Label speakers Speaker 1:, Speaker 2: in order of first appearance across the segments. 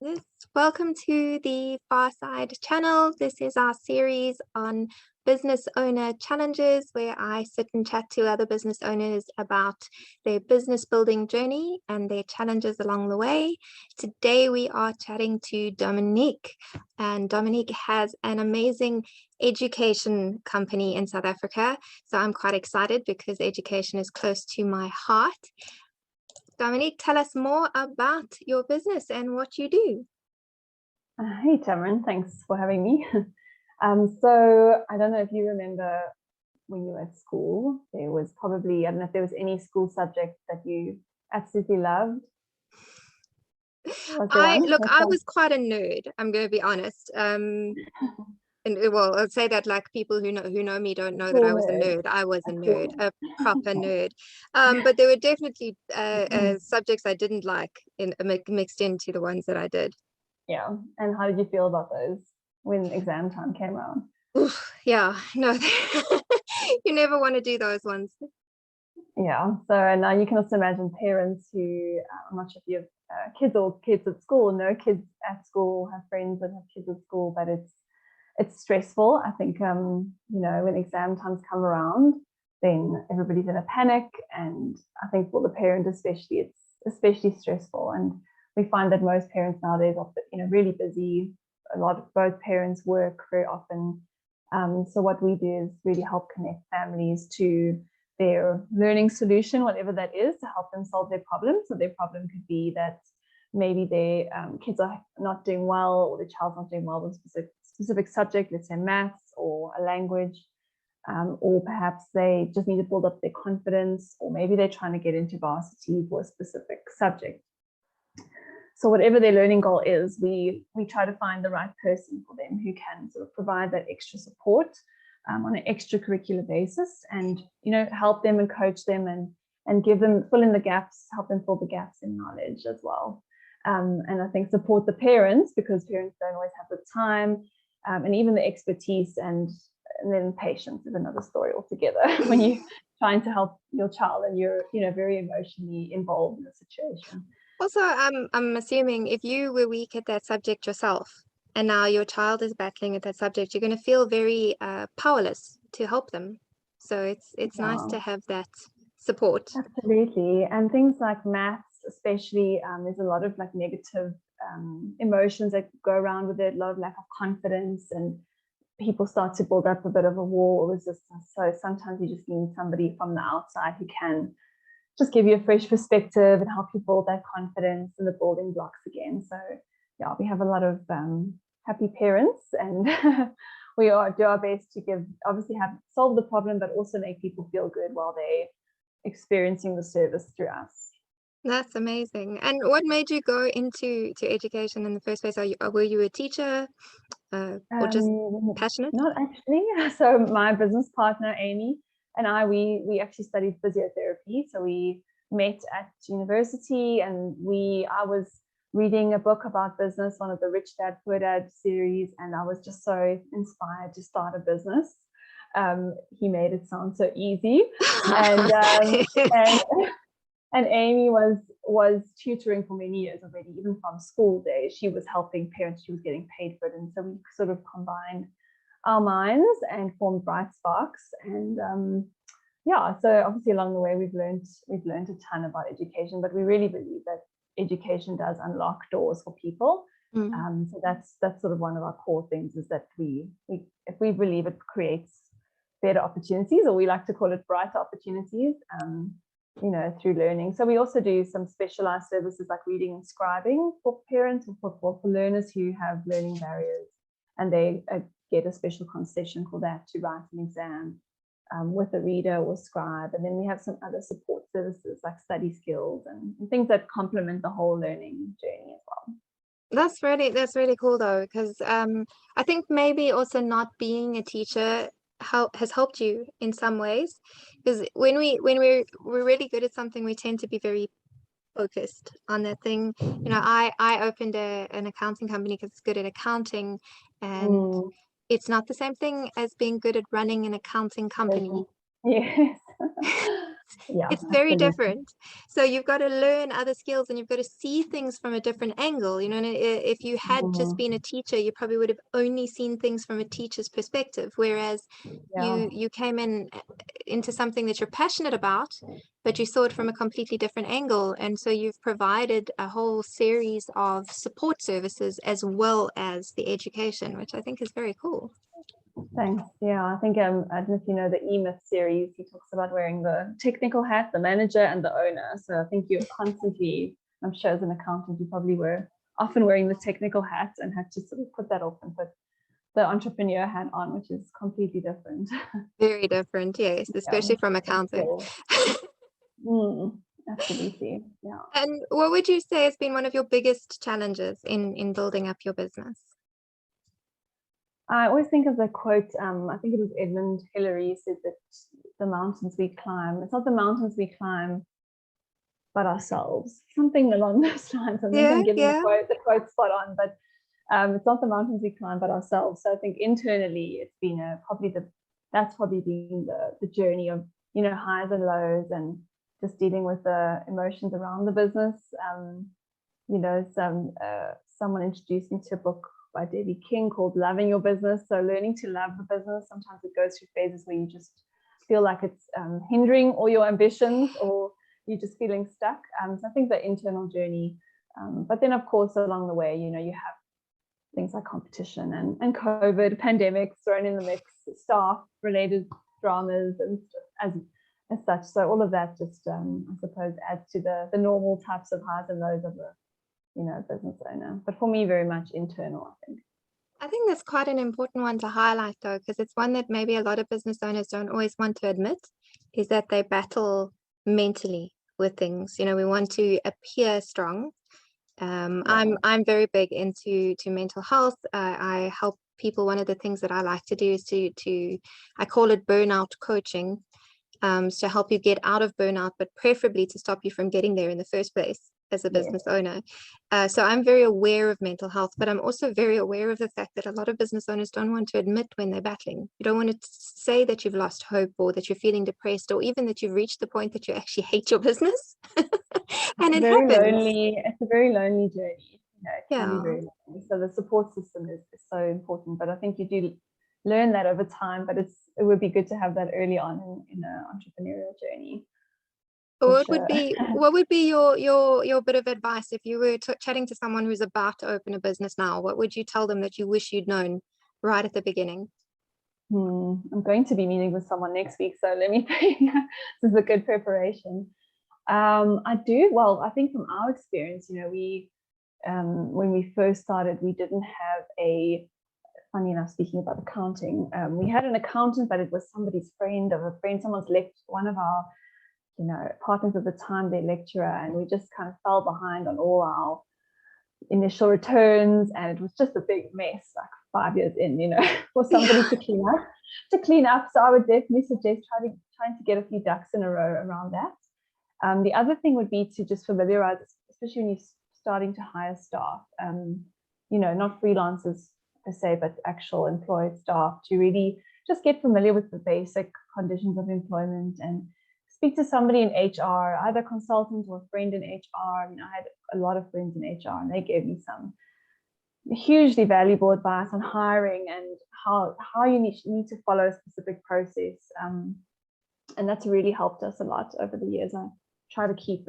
Speaker 1: Yes, welcome to the Pharsyde channel. This is our series on business owner challenges where I sit and chat to other business owners about their business building journey and their challenges along the way. Today we are chatting to Dominique, and Dominique has an amazing education company in South Africa. So I'm quite excited because education is close to my heart. Dominique, tell us more about your business and what you do.
Speaker 2: Hey, Tamron, thanks for having me. So I don't know if you remember when you were at school, there was probably, I don't know if there was any school subject that you absolutely loved.
Speaker 1: I was quite a nerd, I'm going to be honest. And well, I'll say that like people who know me don't know that I was a nerd. I was a nerd, a proper nerd. But there were definitely subjects I didn't like mixed into the ones that I did.
Speaker 2: Yeah. And how did you feel about those when exam time came around?
Speaker 1: Oof, yeah, no, you never want to do those ones.
Speaker 2: Yeah. So now you can also imagine parents who, I'm not sure if you have kids at school, no kids at school, have friends that have kids at school, but it's stressful. I think, when exam times come around, then everybody's in a panic. And I think for the parent especially, it's especially stressful. And we find that most parents nowadays are, really busy. A lot of both parents work very often. So what we do is really help connect families to their learning solution, whatever that is, to help them solve their problem. So their problem could be that maybe their kids are not doing well, or the child's not doing well with a specific subject, let's say maths or a language, or perhaps they just need to build up their confidence, or maybe they're trying to get into varsity for a specific subject. So whatever their learning goal is, we try to find the right person for them who can sort of provide that extra support on an extracurricular basis, and help them and coach them and give them, fill in the gaps, help them fill the gaps in knowledge as well. And I think support the parents, because parents don't always have the time and even the expertise, and then patience is another story altogether when you're trying to help your child and you're very emotionally involved in the situation.
Speaker 1: Also, I'm assuming if you were weak at that subject yourself and now your child is battling at that subject, you're going to feel very powerless to help them. So it's nice to have that support.
Speaker 2: Absolutely. And things like maths, especially, there's a lot of like negative emotions that go around with it, a lot of lack of confidence, and people start to build up a bit of a wall or resistance. So sometimes you just need somebody from the outside who can just give you a fresh perspective and help you build that confidence and the building blocks again. So yeah, we have a lot of happy parents, and we do our best to solve the problem, but also make people feel good while they're experiencing the service through us.
Speaker 1: That's amazing. And what made you go into education in the first place? Were you a teacher or just passionate?
Speaker 2: Not actually. So my business partner, Amy, and we actually studied physiotherapy. So we met at university, and I was reading a book about business, one of the Rich Dad Poor Dad series, and I was just so inspired to start a business. He made it sound so easy, and Amy was tutoring for many years already, even from school days. She was helping parents, she was getting paid for it, and so we sort of combined our minds and formed Brightsparkz. And so obviously along the way we've learned a ton about education, but we really believe that education does unlock doors for people. So that's sort of one of our core things, is that we believe it creates better opportunities, or we like to call it brighter opportunities, through learning. So we also do some specialized services like reading and scribing for parents or for learners who have learning barriers, and they get a special concession for that to write an exam with a reader or scribe. And then we have some other support services like study skills and things that complement the whole learning journey as well.
Speaker 1: That's really cool though, because I think maybe also not being a teacher has helped you in some ways, because when we're really good at something, we tend to be very focused on that thing. I opened an accounting company because it's good at accounting, and it's not the same thing as being good at running an accounting company.
Speaker 2: Yes. Yeah,
Speaker 1: it's very
Speaker 2: absolutely.
Speaker 1: different. So you've got to learn other skills and you've got to see things from a different angle. You know, and if you had just
Speaker 2: Mm,
Speaker 1: been a teacher, you probably would have only seen things from a teacher's perspective, whereas
Speaker 2: yeah.
Speaker 1: you came in into something that you're passionate about, but you saw it from a completely different angle. And so you've provided a whole series of support services as well as the education, which I think is very cool.
Speaker 2: Thanks. Yeah, I think I don't know if you know the E-Myth series. He talks about wearing the technical hat, the manager, and the owner. So I think you're constantly, I'm sure as an accountant, you probably were often wearing the technical hat and had to sort of put that off and put the entrepreneur hat on, which is completely different.
Speaker 1: Very different, yes,
Speaker 2: Yeah,
Speaker 1: especially from
Speaker 2: it's
Speaker 1: accounting.
Speaker 2: cool. Absolutely. Yeah.
Speaker 1: And what would you say has been one of your biggest challenges in building up your business?
Speaker 2: I always think of the quote, I think it was Edmund Hillary said that the mountains we climb, it's not the mountains we climb, but ourselves, something along those lines. I think
Speaker 1: Yeah,
Speaker 2: I'm getting
Speaker 1: yeah.
Speaker 2: the quote spot on, but it's not the mountains we climb, but ourselves. So I think internally it's been that's probably been the journey of, you know, highs and lows and just dealing with the emotions around the business. You know, someone introduced me to a book by Debbie King called Loving Your Business. So learning to love the business. Sometimes it goes through phases where you just feel like it's hindering all your ambitions, or you're just feeling stuck. So I think the internal journey, but then of course along the way, you know, you have things like competition and COVID, pandemics thrown in the mix, staff related dramas and as such. So all of that just I suppose adds to the normal types of highs and lows of a, you know, business owner. But for me, very much internal, I think.
Speaker 1: I think that's quite an important one to highlight though, because it's one that maybe a lot of business owners don't always want to admit, is that they battle mentally with things. You know, we want to appear strong.
Speaker 2: Yeah.
Speaker 1: I'm very big into mental health. I help people. One of the things that I like to do is to I call it burnout coaching, to help you get out of burnout, but preferably to stop you from getting there in the first place as a
Speaker 2: Yes.
Speaker 1: business owner. So I'm very aware of mental health, but I'm also very aware of the fact that a lot of business owners don't want to admit when they're battling. You don't want to say that you've lost hope or that you're feeling depressed or even that you've reached the point that you actually hate your business. And it happens.
Speaker 2: It's a very lonely journey. You know, it can be
Speaker 1: Yeah.
Speaker 2: very lonely. So the support system is so important. But I think you do learn that over time. But it would be good to have that early on in an entrepreneurial journey, for sure.
Speaker 1: What would be your bit of advice if you were chatting to someone who's about to open a business now? What would you tell them that you wish you'd known right at the beginning?
Speaker 2: I'm going to be meeting with someone next week, so let me think. This is a good preparation. I do. Well, I think from our experience, you know, when we first started, we didn't have funny enough, speaking about accounting, we had an accountant, but it was somebody's friend of a friend, one of our, you know, partners at the time, their lecturer, and we just kind of fell behind on all our initial returns, and it was just a big mess, like 5 years in, you know, for somebody to clean up. So I would definitely suggest trying to get a few ducks in a row around that. The other thing would be to just familiarize, especially when you're starting to hire staff, you know, not freelancers per se, but actual employed staff, to really just get familiar with the basic conditions of employment and speak to somebody in HR, either consultant or a friend in HR. I mean, I had a lot of friends in HR and they gave me some hugely valuable advice on hiring and how you need to follow a specific process. And that's really helped us a lot over the years. I try to keep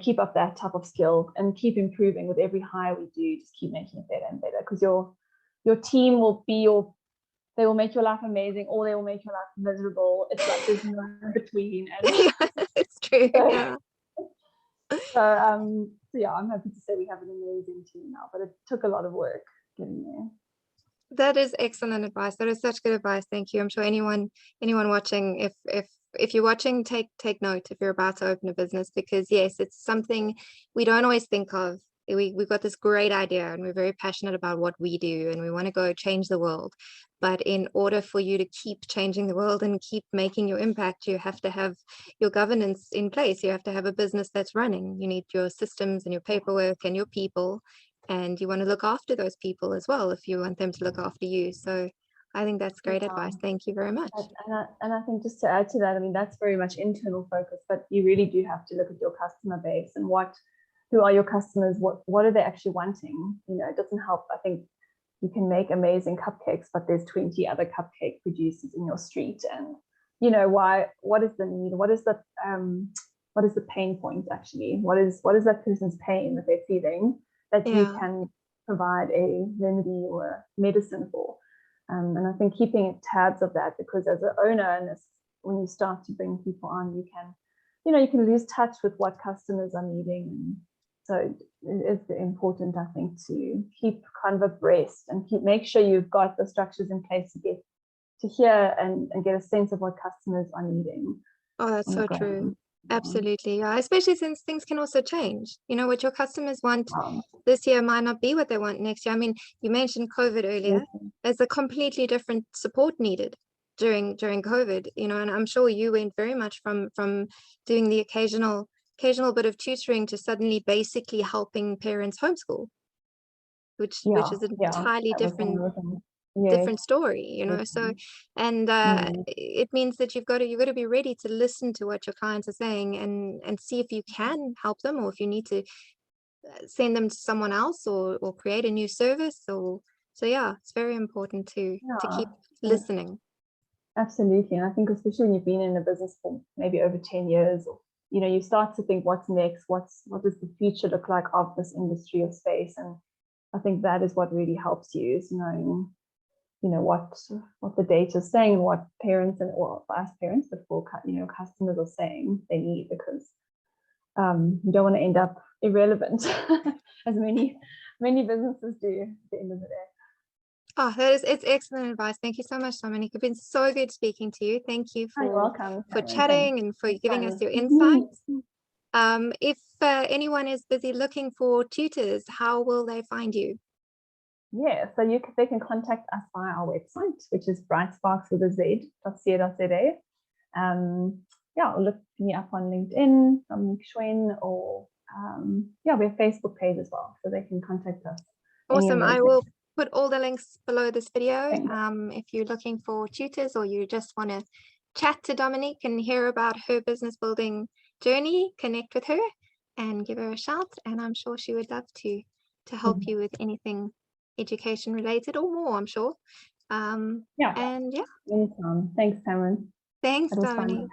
Speaker 2: keep up that type of skill and keep improving with every hire we do. Just keep making it better and better, because your team will be they will make your life amazing or they will make your life miserable. It's like there's no in between. And
Speaker 1: Yeah, it's true. Yeah.
Speaker 2: So yeah, I'm happy to say we have an amazing team now, but it took a lot of work getting there.
Speaker 1: That is excellent advice. That is such good advice. Thank you. I'm sure anyone watching, if you're watching, take note if you're about to open a business, because yes, it's something we don't always think of. We've got this great idea and we're very passionate about what we do and we want to go change the world. But in order for you to keep changing the world and keep making your impact, you have to have your governance in place. You have to have a business that's running. You need your systems and your paperwork and your people. And you want to look after those people as well if you want them to look after you. So I think that's great advice. Thank you very much.
Speaker 2: And I think just to add to that, I mean, that's very much internal focus, but you really do have to look at your customer base and who are your customers? What are they actually wanting? You know, it doesn't help. I think you can make amazing cupcakes, but there's 20 other cupcake producers in your street. And, you know, what is the need? What is the pain point actually? What is that person's pain that they're feeling that you can provide a remedy or a medicine for? And I think keeping tabs of that, because as an owner, and when you start to bring people on, you can lose touch with what customers are needing. And so it's important, I think, to keep kind of abreast and make sure you've got the structures in place to get to hear and get a sense of what customers are needing.
Speaker 1: Oh, that's so true. Absolutely. Yeah. Especially since things can also change. You know, what your customers want this year might not be what they want next year. I mean, you mentioned COVID earlier. There's a completely different support needed during COVID, you know, and I'm sure you went very much from doing the occasional bit of tutoring to suddenly basically helping parents homeschool, which is an entirely different story, you know. So, and it means that you've got to be ready to listen to what your clients are saying and see if you can help them, or if you need to send them to someone else or create a new service. So yeah, it's very important to keep listening.
Speaker 2: Absolutely. And I think especially when you've been in a business for maybe over 10 years, you know, you start to think, what's next? What does the future look like of this industry or space? And I think that is what really helps you, is knowing, you know, what the data is saying, and what parents or us parents, before, you know, customers are saying they need, because you don't want to end up irrelevant as many businesses do at the end of the day.
Speaker 1: Oh, it's excellent advice. Thank you so much, Dominique. It's been so good speaking to you. Thank you for chatting and for giving us your insights. If anyone is busy looking for tutors, how will they find you?
Speaker 2: Yeah, so they can contact us via our website, which is brightsparkz with a z.co.za. Or look me up on LinkedIn, Dominique Hsuan, or we have a Facebook page as well, so they can contact us.
Speaker 1: Awesome. I will put all the links below this video. If you're looking for tutors, or you just want to chat to Dominique and hear about her business building journey, connect with her and give her a shout, and I'm sure she would love to help you with anything education related or more, I'm sure.
Speaker 2: And anytime. Thanks, Cameron.
Speaker 1: Thanks, Dominique.